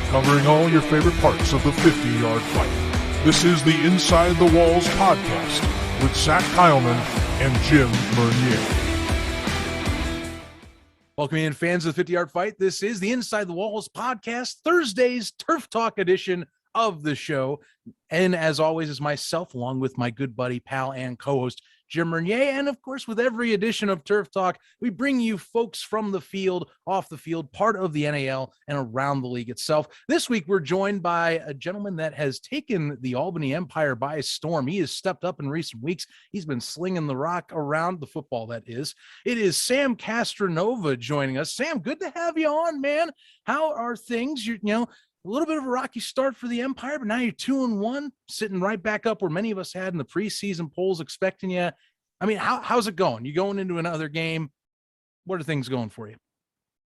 covering all your favorite parts of the 50-yard fight. This is the Inside the Walls podcast with Zach Kyleman and Jim Mernier. Welcome in, fans of the 50-yard fight. This is the Inside the Walls podcast, Thursday's Turf Talk edition of the show. And as always, is myself, along with my good buddy, pal, and co-host, Jim Mernier. And of course, with every edition of Turf Talk, we bring you folks from the field, off the field, part of the NAL, and around the league itself. This week, we're joined by a gentleman that has taken the Albany Empire by storm. He has stepped up in recent weeks. He's been slinging the rock around the football, that is. It is Sam Castronova joining us. Sam, good to have you on, man. How are things? A little bit of a rocky start for the Empire, but now you're 2-1, sitting right back up where many of us had in the preseason polls expecting you. I mean, how's it going? You going into another game? What are things going for you?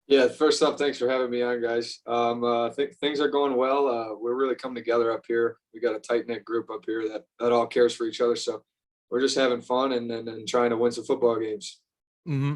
Yeah, first up, thanks for having me on, guys. I think things are going well. We're really coming together up here. We got a tight-knit group up here that all cares for each other. So we're just having fun and trying to win some football games. Mm-hmm.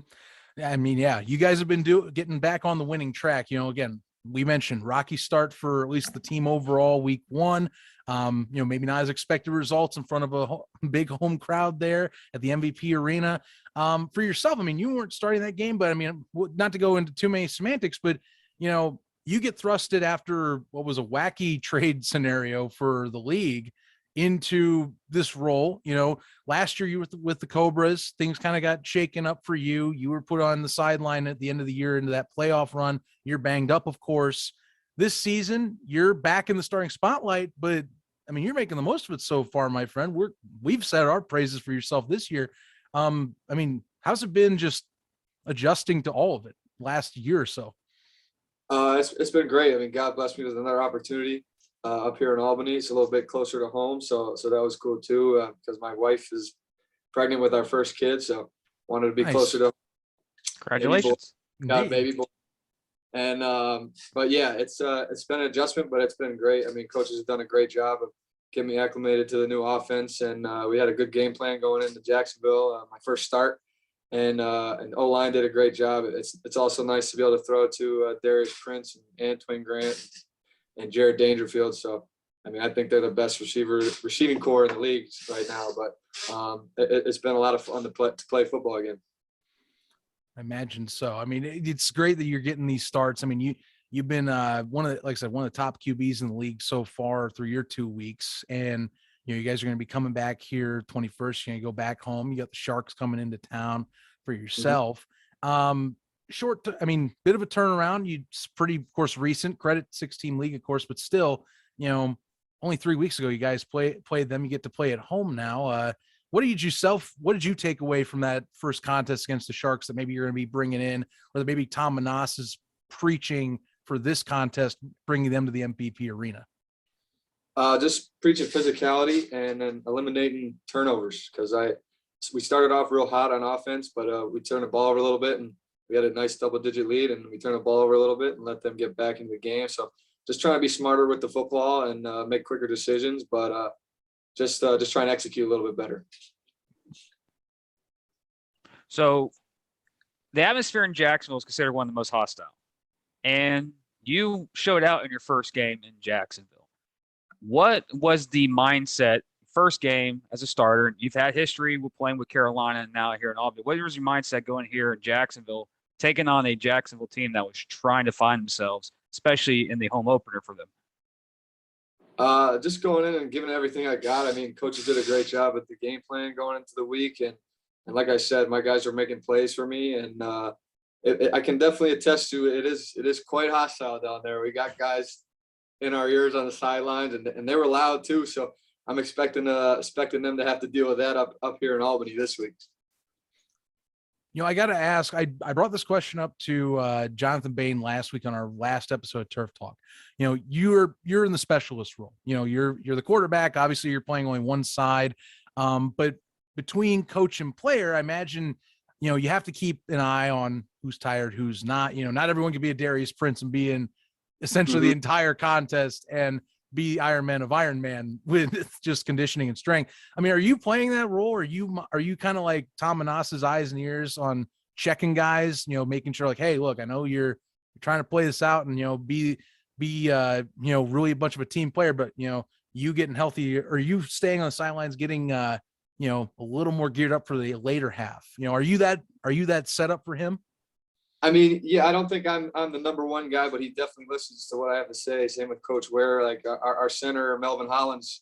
I mean, yeah, you guys have been getting back on the winning track. Again, we mentioned rocky start for at least the team overall week one. Maybe not as expected results in front of a big home crowd there at the MVP arena. For yourself, I mean, you weren't starting that game, but I mean, not to go into too many semantics, but you get thrusted after what was a wacky trade scenario for the league into this role. Last year you were with the Cobras, things kind of got shaken up for you. You were put on the sideline at the end of the year into that playoff run. You're banged up, of course. This season, you're back in the starting spotlight, but I mean, you're making the most of it so far, my friend. We've said our praises for yourself this year. I mean, how's it been just adjusting to all of it last year or so? It's been great. I mean, God blessed me with another opportunity up here in Albany. It's a little bit closer to home, so that was cool too, because my wife is pregnant with our first kid, so wanted to be closer to home. Congratulations. Baby boy. And but yeah, it's been an adjustment, but it's been great. I mean, coaches have done a great job of getting me acclimated to the new offense, and we had a good game plan going into Jacksonville, my first start, and O-line did a great job. It's also nice to be able to throw to Darius Prince and Antoine Grant and Jared Dangerfield. So, I mean, I think they're the best receiving core in the league right now, but it's been a lot of fun to play football again. I imagine so. I mean, it's great that you're getting these starts. I mean, you've been one of the top QBs in the league so far through your 2 weeks, and you guys are going to be coming back here 21st. You're going to go back home. You got the Sharks coming into town for yourself. Mm-hmm. Bit of a turnaround. It's pretty, of course, recent. Credit 6-team league, of course, but still, only 3 weeks ago you guys played them. You get to play at home now. What did you take away from that first contest against the Sharks that maybe you're going to be bringing in, or that maybe Tom Manas is preaching for this contest, bringing them to the MVP arena? Just preaching physicality and then eliminating turnovers, because we started off real hot on offense, but we turned the ball over a little bit, and we had a nice double-digit lead, and we turned the ball over a little bit and let them get back into the game. So just trying to be smarter with the football and make quicker decisions, but just trying to execute a little bit better. So the atmosphere in Jacksonville is considered one of the most hostile, and you showed out in your first game in Jacksonville. What was the mindset first game as a starter? You've had history with playing with Carolina and now here in Albany. What was your mindset going here in Jacksonville, taking on a Jacksonville team that was trying to find themselves, especially in the home opener for them? Just going in and giving everything I got. I mean, coaches did a great job with the game plan going into the week. And like I said, my guys are making plays for me. And I can definitely attest to it. It is quite hostile down there. We got guys in our ears on the sidelines, and they were loud too. So I'm expecting them to have to deal with that up here in Albany this week. I got to ask, I brought this question up to Jonathan Bain last week on our last episode of Turf Talk. You're in the specialist role. You're the quarterback. Obviously, you're playing only one side. But between coach and player, I imagine, you have to keep an eye on who's tired, who's not. Not everyone can be a Darius Prince and be in essentially the entire contest and be Iron Man of Iron Man with just conditioning and strength. I mean, are you playing that role? Or are you kind of like Tom Manas's eyes and ears on checking guys, making sure like, hey, look, I know you're trying to play this out and, be be, really a bunch of a team player, but, you getting healthy or you staying on the sidelines, getting, a little more geared up for the later half? Are you that set up for him? I mean, yeah, I don't think I'm the number one guy, but he definitely listens to what I have to say. Same with Coach Ware. Like our center, Melvin Hollins,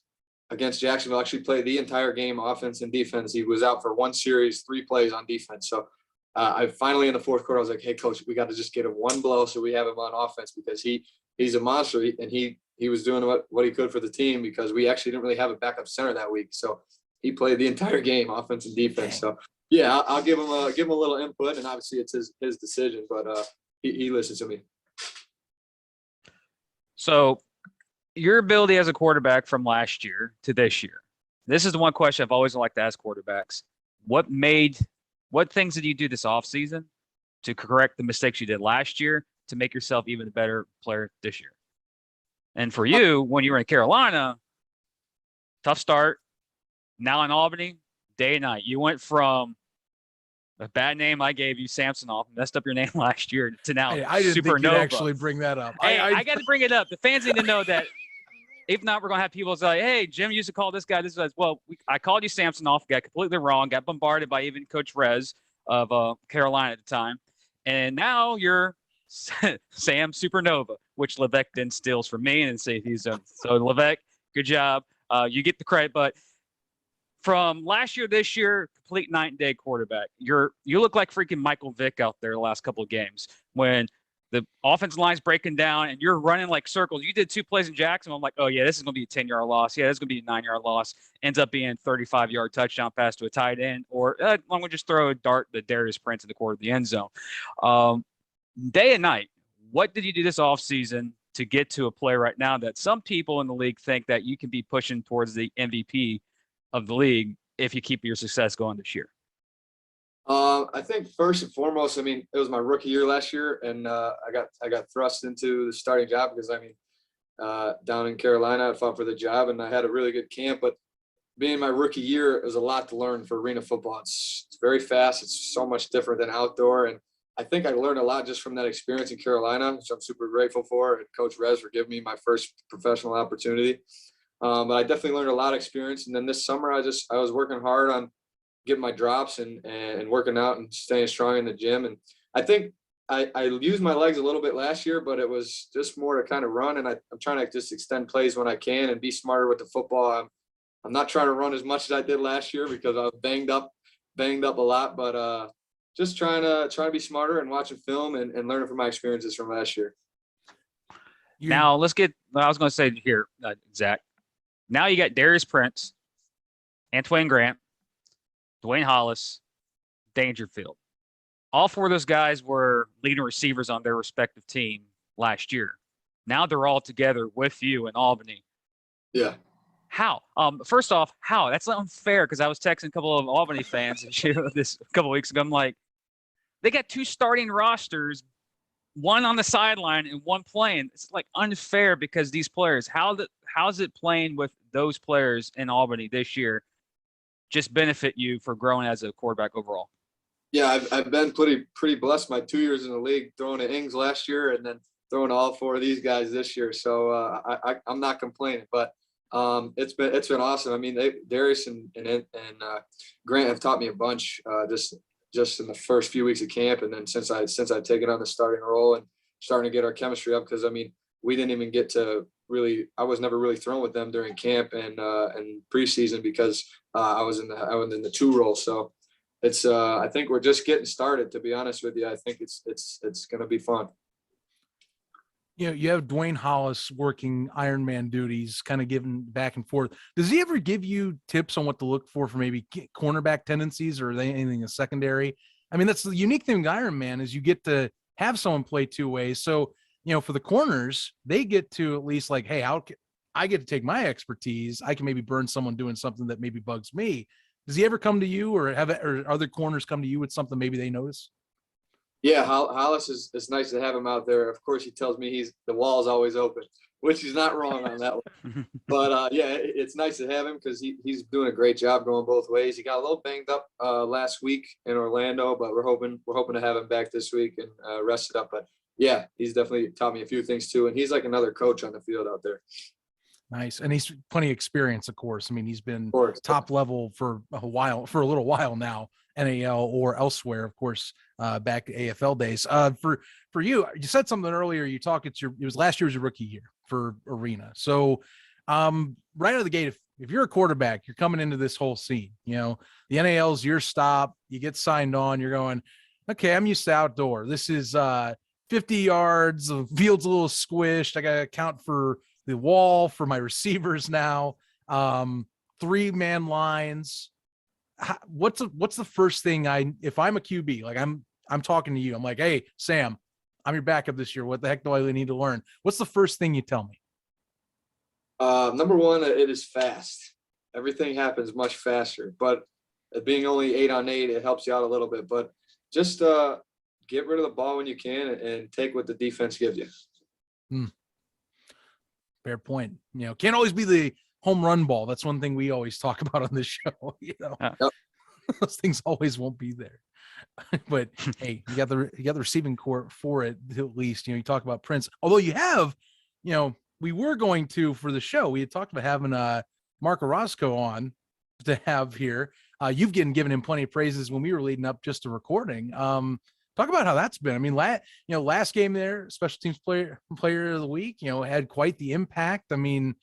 against Jacksonville, actually played the entire game, offense and defense. He was out for one series, 3 plays on defense. So I finally, in the fourth quarter, I was like, hey, Coach, we got to just get him one blow so we have him on offense, because he's a monster, and he was doing what he could for the team, because we actually didn't really have a backup center that week. So he played the entire game, offense and defense. So yeah, I'll give him a little input, and obviously it's his decision, but he listens to me. So your ability as a quarterback from last year to this year, this is the one question I've always liked to ask quarterbacks. What things did you do this offseason to correct the mistakes you did last year to make yourself even a better player this year? And for you, when you were in Carolina, tough start. Now in Albany, day and night. You went from a bad name I gave you, Samsonov, messed up your name last year, to now I didn't Supernova. think you'd actually bring that up. Hey, I got to bring it up. The fans need to know that. If not, we're going to have people say, hey, Jim used to call this guy this. Well, I called you Samsonov, got completely wrong, got bombarded by even Coach Rez of Carolina at the time. And now you're Sam Supernova, which Levesque then steals from me and say he's so Levesque, good job. You get the credit. But from last year, this year, complete night and day quarterback. You look like freaking Michael Vick out there the last couple of games when the offensive line's breaking down and you're running like circles. You did 2 plays in Jacksonville. I'm like, oh, yeah, this is going to be a 10-yard loss. Yeah, this is going to be a 9-yard loss. Ends up being a 35-yard touchdown pass to a tight end. Or I'm going to just throw a dart to Darius Prince in the corner of the end zone. Day and night, what did you do this offseason to get to a play right now that some people in the league think that you can be pushing towards the MVP of the league if you keep your success going this year? I think first and foremost, I mean, it was my rookie year last year, and I got thrust into the starting job because, I mean, down in Carolina, I fought for the job, and I had a really good camp. But being my rookie year, it was a lot to learn for arena football. It's very fast. It's so much different than outdoor, and I think I learned a lot just from that experience in Carolina, which I'm super grateful for, and Coach Rez for giving me my first professional opportunity. But I definitely learned a lot of experience. And then this summer, I was working hard on getting my drops and working out and staying strong in the gym. And I think I used my legs a little bit last year, but it was just more to kind of run. And I'm trying to just extend plays when I can and be smarter with the football. I'm not trying to run as much as I did last year because I was banged up a lot, but just trying to be smarter and watching film and learning from my experiences from last year. Now let's get, I was going to say here, Zach, now you got Darius Prince, Antoine Grant, Dwayne Hollis, Dangerfield. All 4 of those guys were leading receivers on their respective team last year. Now they're all together with you in Albany. Yeah. How? First off, how? That's unfair because I was texting a couple of Albany fans this a couple of weeks ago. I'm like, they got 2 starting rosters, one on the sideline and one playing. It's like unfair because these players, how's it playing with those players in Albany this year just benefit you for growing as a quarterback overall? Yeah, I've been pretty blessed my 2 years in the league, throwing to Ings last year and then throwing to all 4 of these guys this year. So I'm not complaining, but it's been awesome. I mean, Darius and Grant have taught me a bunch just in the first few weeks of camp, and then since I've taken on the starting role and starting to get our chemistry up, because I mean, we didn't even get to really. I was never really thrown with them during camp and preseason because I was in the 2 role. So it's I think we're just getting started. To be honest with you, I think it's going to be fun. You have Dwayne Hollis working Ironman duties, kind of giving back and forth. Does he ever give you tips on what to look for maybe cornerback tendencies or anything in secondary? I mean, that's the unique thing with Ironman is you get to have someone play 2 ways. So, for the corners, they get to at least like, hey, I get to take my expertise. I can maybe burn someone doing something that maybe bugs me. Does he ever come to you or other corners come to you with something maybe they notice? Yeah, Hollis is nice to have him out there. Of course, he tells me the wall is always open, which he's not wrong on that one. But yeah, it's nice to have him because he's doing a great job going both ways. He got a little banged up last week in Orlando, but we're hoping to have him back this week and rested up. But Yeah, he's definitely taught me a few things too. And he's like another coach on the field out there. Nice. And he's plenty of experience, of course. I mean, he's been Of course. top level for a little while now, NAL or elsewhere, of course, back to AFL days. For you, you said something earlier. You talked, it was last year was your rookie year for Arena. So right out of the gate, if you're a quarterback, you're coming into this whole scene, you know, the NAL's your stop, you get signed on, you're going, okay, I'm used to outdoor. This is 50 yards, the field's a little squished. I got to account for the wall for my receivers now. 3-man lines. What's the first thing if I'm a QB, like I'm talking to you, I'm like, hey, Sam, I'm your backup this year. What the heck do I need to learn? What's the first thing you tell me? Number one, it is fast. Everything happens much faster, but being only 8-on-8, it helps you out a little bit, but just get rid of the ball when you can and take what the defense gives you. Fair point. You know, can't always be the home run ball. That's one thing we always talk about on this show. You know, those things always won't be there. But hey, you got the receiving core for it at least. You know, you talk about Prince. Although you have, you know, we were going to for the show. We had talked about having Mark Orozco on to have here. You've given him plenty of praises when we were leading up just to recording. Talk about how that's been. I mean, last game there, special teams player of the week, you know, had quite the impact. I mean,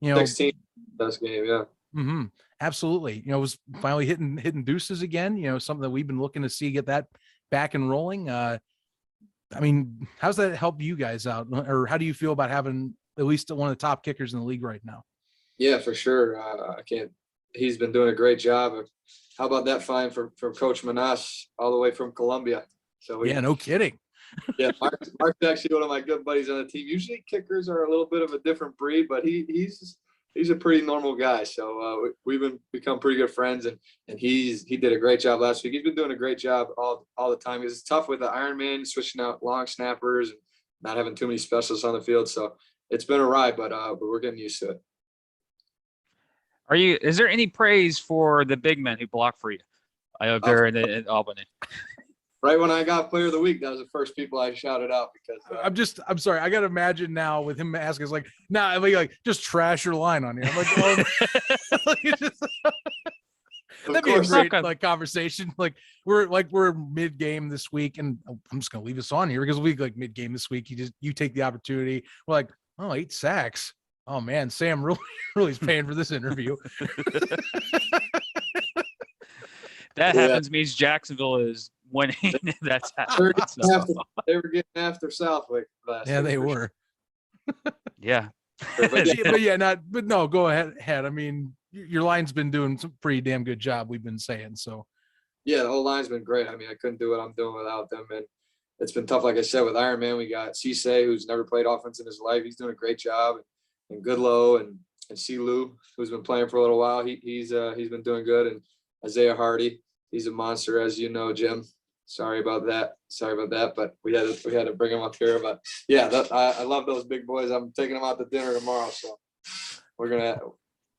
you know, 16 best game, yeah. Mm-hmm, absolutely. You know, it was finally hitting deuces again. You know, something that we've been looking to see get that back and rolling. I mean, how's that help you guys out, or how do you feel about having at least one of the top kickers in the league right now? Yeah, for sure. He's been doing a great job. How about that fine from Coach Manas all the way from Colombia? So yeah, no kidding. Yeah, Mark's actually one of my good buddies on the team. Usually kickers are a little bit of a different breed, but he's a pretty normal guy. So we've become pretty good friends, and he did a great job last week. He's been doing a great job all the time. It's tough with the Ironman, switching out long snappers and not having too many specialists on the field. So it's been a ride, but we're getting used to it. Is there any praise for the big men who block for you there in Albany? Right when I got player of the week, that was the first people I shouted out because I'm sorry. I got to imagine now with him asking, it's like, nah, like just trash your line on here. I'm like, well, that'd be a great like conversation. Like we're mid game this week, and I'm just gonna leave this on here because we like mid game this week. You take the opportunity. We're like, 8 sacks. Oh man, Sam really is paying for this interview. That happens means Jacksonville is winning. That's happening. They were getting after Southwick last week. Yeah, they were. Yeah. But no, go ahead. I mean, your line's been doing some pretty damn good job, we've been saying. So yeah, the whole line's been great. I mean, I couldn't do what I'm doing without them. And it's been tough. Like I said, with Iron Man, we got Cisse, who's never played offense in his life. He's doing a great job. And Goodlow and Silu, who's been playing for a little while. He's been doing good. And Isaiah Hardy, he's a monster, as you know, Jim. Sorry about that, but we had to bring him up here. But yeah, I love those big boys. I'm taking them out to dinner tomorrow, so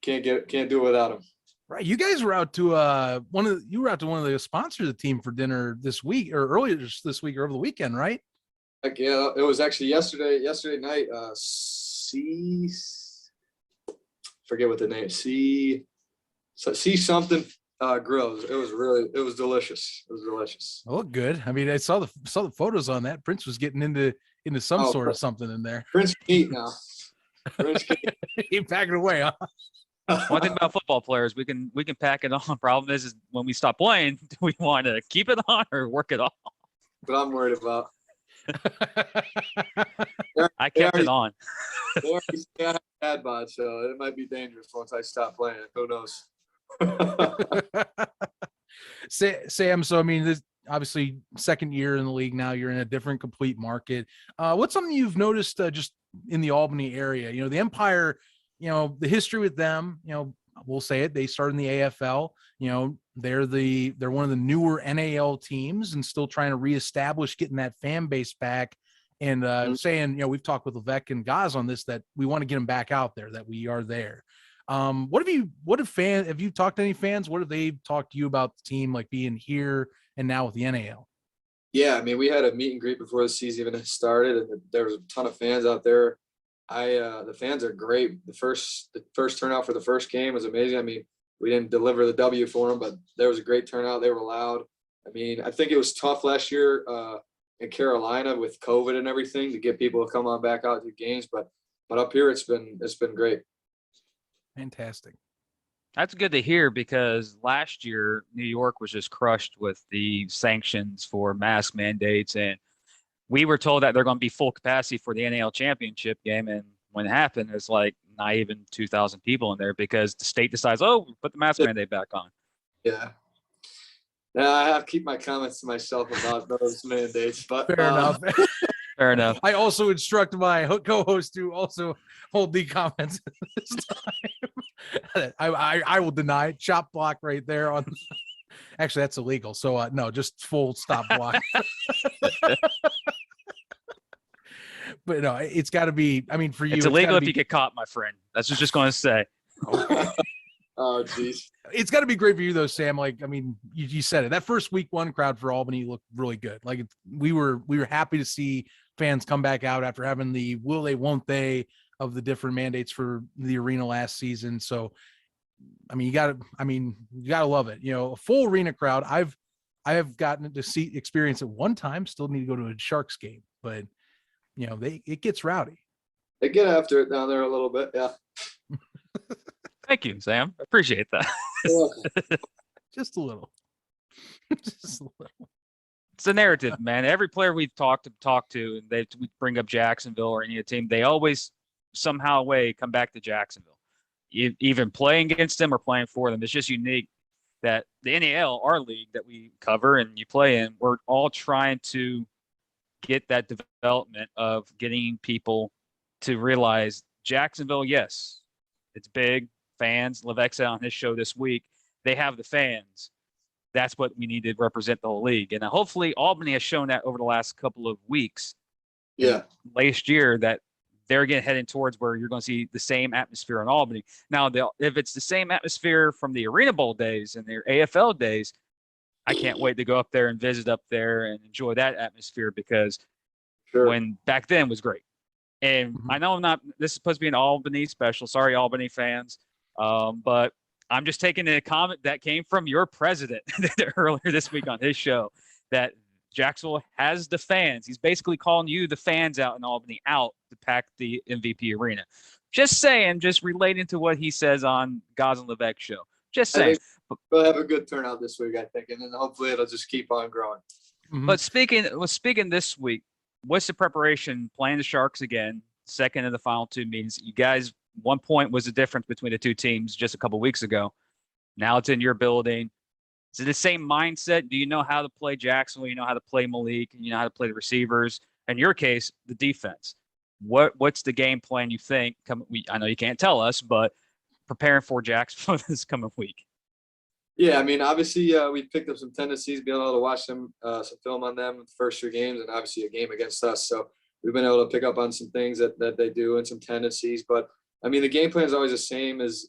can't do it without them. Right, you guys were out to one of the sponsors of the team for dinner this week or earlier this week or over the weekend, right? Like, yeah, it was actually yesterday night. Forget what the name. See something. Grills. It was delicious. It was delicious. Oh, good. I mean, I saw the photos on that. Prince was getting into some sort of something in there. Prince can eat now. Prince can eat. He packed it away, huh? One thing about football players, we can pack it on. Problem is when we stop playing, do we want to keep it on or work it off? But I'm worried about. I kept it on. They already say I have a bad bod, so it might be dangerous once I stop playing. Who knows? Sam, so I mean, this obviously second year in the league now. You're in a different, complete market. What's something you've noticed just in the Albany area? You know, the Empire. You know, the history with them. You know, we'll say it. They started in the AFL. You know, they're one of the newer NAL teams and still trying to reestablish getting that fan base back. And saying, you know, we've talked with Levesque and Gaz on this, that we want to get them back out there, that we are there. Have you talked to any fans? What have they talked to you about the team, like being here and now with the NAL? Yeah, I mean, we had a meet and greet before the season even started, and there was a ton of fans out there. The fans are great. The first turnout for the first game was amazing. I mean, we didn't deliver the W for them, but there was a great turnout. They were loud. I mean, I think it was tough last year in Carolina with COVID and everything to get people to come on back out to games, but up here it's been great. Fantastic. That's good to hear because last year New York was just crushed with the sanctions for mask mandates, and we were told that they're going to be full capacity for the NAL championship game. And when it happened, it's like not even 2,000 people in there because the state decides, oh, put the mask mandate back on. Yeah. Now I have to keep my comments to myself about those mandates, but Fair enough. Fair enough. I also instruct my co-host to also hold the comments this time. I will deny it. Chop block right there on. Actually, that's illegal. So no, just full stop block. But no, it's got to be. I mean, for you, It's illegal if be, you get caught, my friend. That's what I'm just going to say. Oh, geez. It's got to be great for you though, Sam. Like, I mean, you said it. That first week one crowd for Albany looked really good. Like, we were happy to see fans come back out after having the will they, won't they of the different mandates for the arena last season. So, I mean, you gotta love it. You know, a full arena crowd. I have gotten to experience it one time. Still need to go to a Sharks game, but you know, it gets rowdy. They get after it down there a little bit. Yeah. Thank you, Sam. Appreciate that. Just a little. Just a little. It's a narrative, man. Every player we've talked to, and we bring up Jacksonville or any team, they always somehow way come back to Jacksonville. Even playing against them or playing for them. It's just unique that the NAL, our league that we cover and you play in, we're all trying to get that development of getting people to realize Jacksonville, yes, it's big. Fans, Levesque said on his show this week, they have the fans. That's what we need to represent the whole league. And hopefully Albany has shown that over the last couple of weeks. Yeah. Last year that they're getting heading towards where you're going to see the same atmosphere in Albany. Now, if it's the same atmosphere from the Arena Bowl days and their AFL days, I can't wait to go up there and visit up there and enjoy that atmosphere because when back then was great. And I know this is supposed to be an Albany special. Sorry, Albany fans. But I'm just taking a comment that came from your president earlier this week on his show that Jacksonville has the fans. He's basically calling you, the fans out in Albany, out to pack the MVP arena. Just saying, just relating to what he says on Gaz and Levesque show. Just saying. We'll have a good turnout this week, I think, and then hopefully it'll just keep on growing. Mm-hmm. But speaking this week, what's the preparation? Playing the Sharks again, second of the final two meetings. You guys, 1 point was the difference between the two teams just a couple weeks ago. Now it's in your building. Is it the same mindset? Do you know how to play Jacksonville? You know how to play Malik? And you know how to play the receivers? In your case, the defense. What's the game plan you think? I know you can't tell us, but preparing for Jacksonville this coming week. Yeah, I mean, obviously we picked up some tendencies, being able to watch some film on them the first 3 games, and obviously a game against us. So we've been able to pick up on some things that they do and some tendencies. But I mean, the game plan is always the same as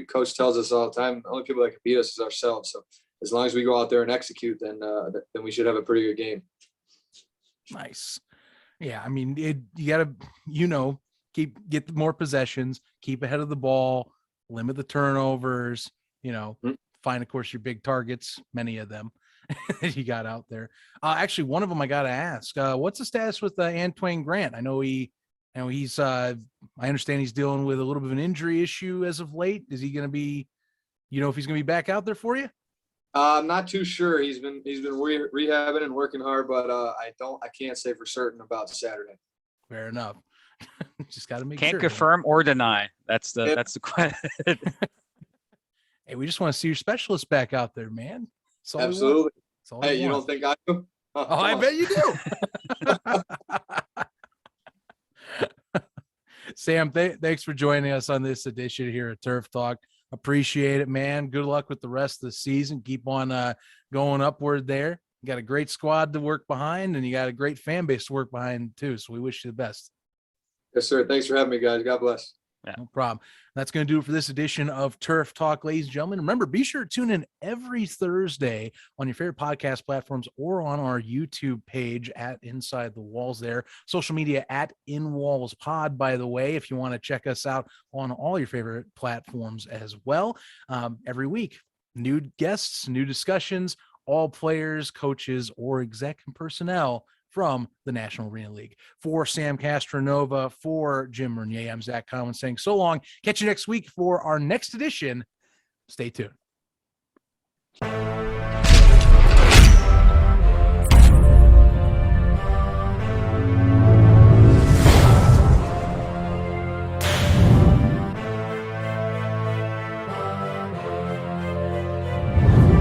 coach tells us all the time. The only people that can beat us is ourselves. So as long as we go out there and execute, then we should have a pretty good game. Nice. Yeah, I mean, you got to, get more possessions, keep ahead of the ball, limit the turnovers, find, of course, your big targets, many of them you got out there. Actually, one of them I got to ask, what's the status with Antoine Grant? I know he's, I understand he's dealing with a little bit of an injury issue as of late. Is he going to be, if he's going to be back out there for you? I'm not too sure. He's been rehabbing and working hard, but I can't say for certain about Saturday. Fair enough. Just got to make sure. Can't confirm or deny. That's the question. Hey, we just want to see your specialist back out there, man. Absolutely. Hey, you don't think I do? Oh, I bet you do. Sam, thanks for joining us on this edition here at Turf Talk. Appreciate it, man. Good luck with the rest of the season. Keep on going upward there. You got a great squad to work behind, and you got a great fan base to work behind too. So we wish you the best. Yes, sir. Thanks for having me, guys. God bless. No problem. That's going to do it for this edition of Turf Talk, ladies and gentlemen. Remember, be sure to tune in every Thursday on your favorite podcast platforms or on our YouTube page at Inside the Walls there. Social media at In Walls Pod, by the way, if you want to check us out on all your favorite platforms as well. Every week, new guests, new discussions, all players, coaches, or exec and personnel from the National Arena League. For Sam Castronova, for Jim Mernier, I'm Zach Cowan saying so long. Catch you next week for our next edition. Stay tuned.